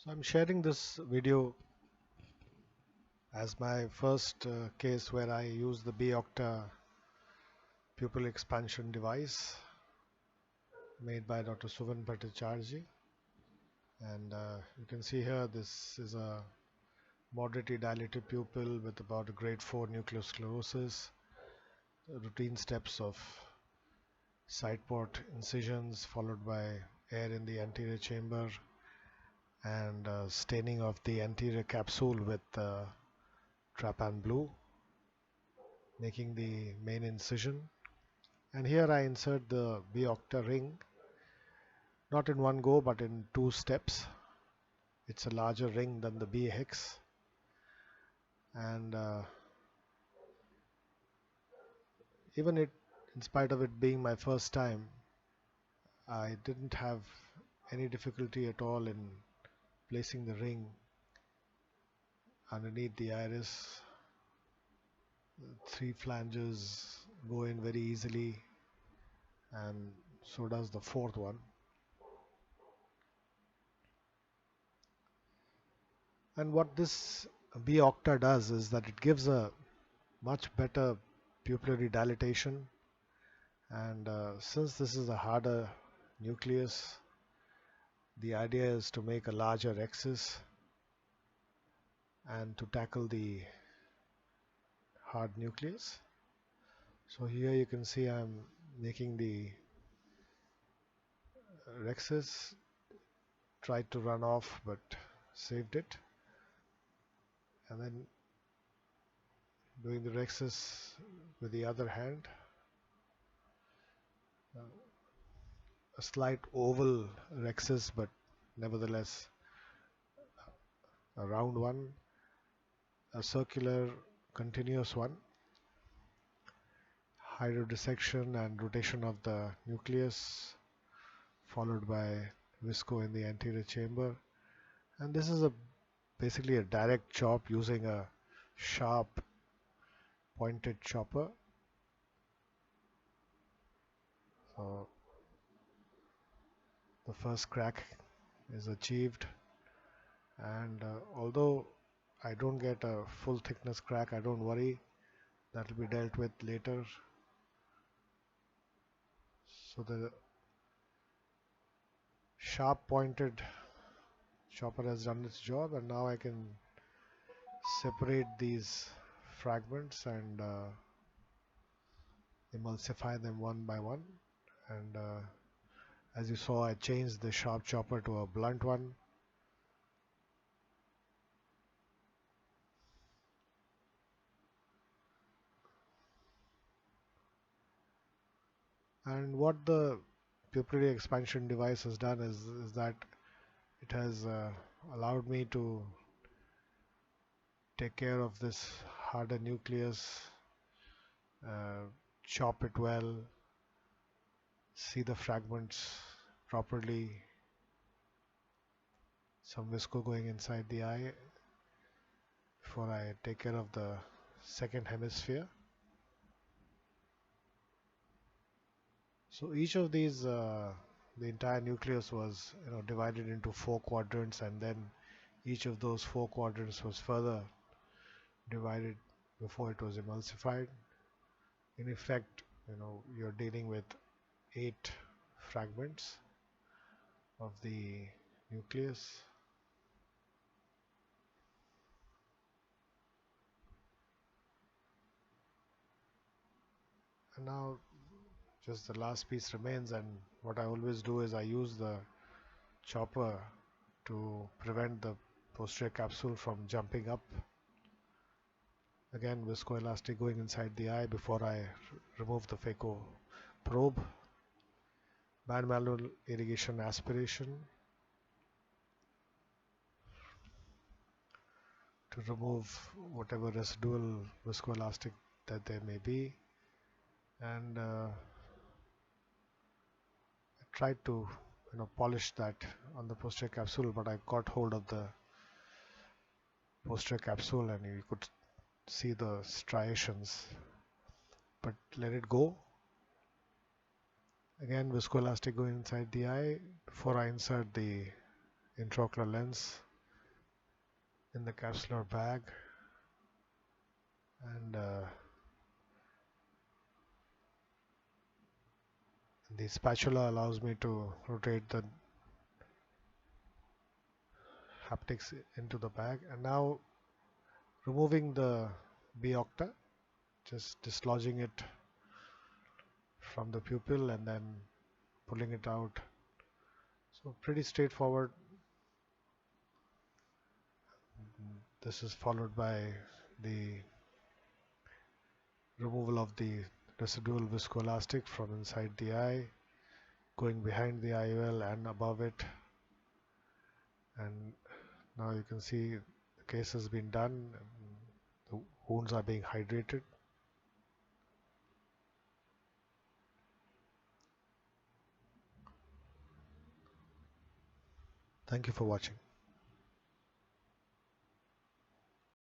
So I'm sharing this video as my first case where I use the OCTA pupil expansion device made by Dr. Suvan Bhattacharjee. And you can see here this is a moderately dilated pupil with about a grade 4 nuclear sclerosis, routine steps of side port incisions followed by air in the anterior chamber and staining of the anterior capsule with trypan blue, making the main incision. And here I insert the B-octa ring, not in one go but in two steps. It's a larger ring than the B-hex, and in spite of it being my first time, I didn't have any difficulty at all in placing the ring underneath the iris. Three flanges go in very easily, and so does the fourth one. And what this B-octa does is that it gives a much better pupillary dilatation, and since this is a harder nucleus, the idea is to make a larger axis and to tackle the hard nucleus. So here you can see I'm making the rhexis, tried to run off but saved it, and then doing the rhexis with the other hand. A slight oval rhexis, but nevertheless a round one, a circular continuous one, hydrodissection and rotation of the nucleus followed by visco in the anterior chamber. And this is basically a direct chop using a sharp pointed chopper. So the first crack is achieved, and although I don't get a full thickness crack, I don't worry, that will be dealt with later. So the sharp pointed chopper has done its job, and now I can separate these fragments and emulsify them one by one. And as you saw, I changed the sharp chopper to a blunt one. And what the pupillary expansion device has done is that it has allowed me to take care of this harder nucleus, uh, chop it well, see the fragments properly, some visco going inside the eye before I take care of the second hemisphere. So each of these, the entire nucleus was divided into 4 quadrants, and then each of those 4 quadrants was further divided before it was emulsified. In effect, you're dealing with 8 fragments of the nucleus. And now just the last piece remains, and what I always do is I use the chopper to prevent the posterior capsule from jumping up. Again, viscoelastic going inside the eye before I remove the phaco probe. Bimanual irrigation aspiration to remove whatever residual viscoelastic that there may be, and I tried to polish that on the posterior capsule, but I got hold of the posterior capsule and you could see the striations, but let it go. Again, viscoelastic going inside the eye before I insert the intraocular lens. in the capsular bag, and the spatula allows me to rotate the haptics into the bag. And now removing the B-octa, just dislodging it from the pupil and then pulling it out. So pretty straightforward. This is followed by the removal of the residual viscoelastic from inside the eye, going behind the IOL and above it. And now you can see the case has been done. The wounds are being hydrated. Thank you for watching.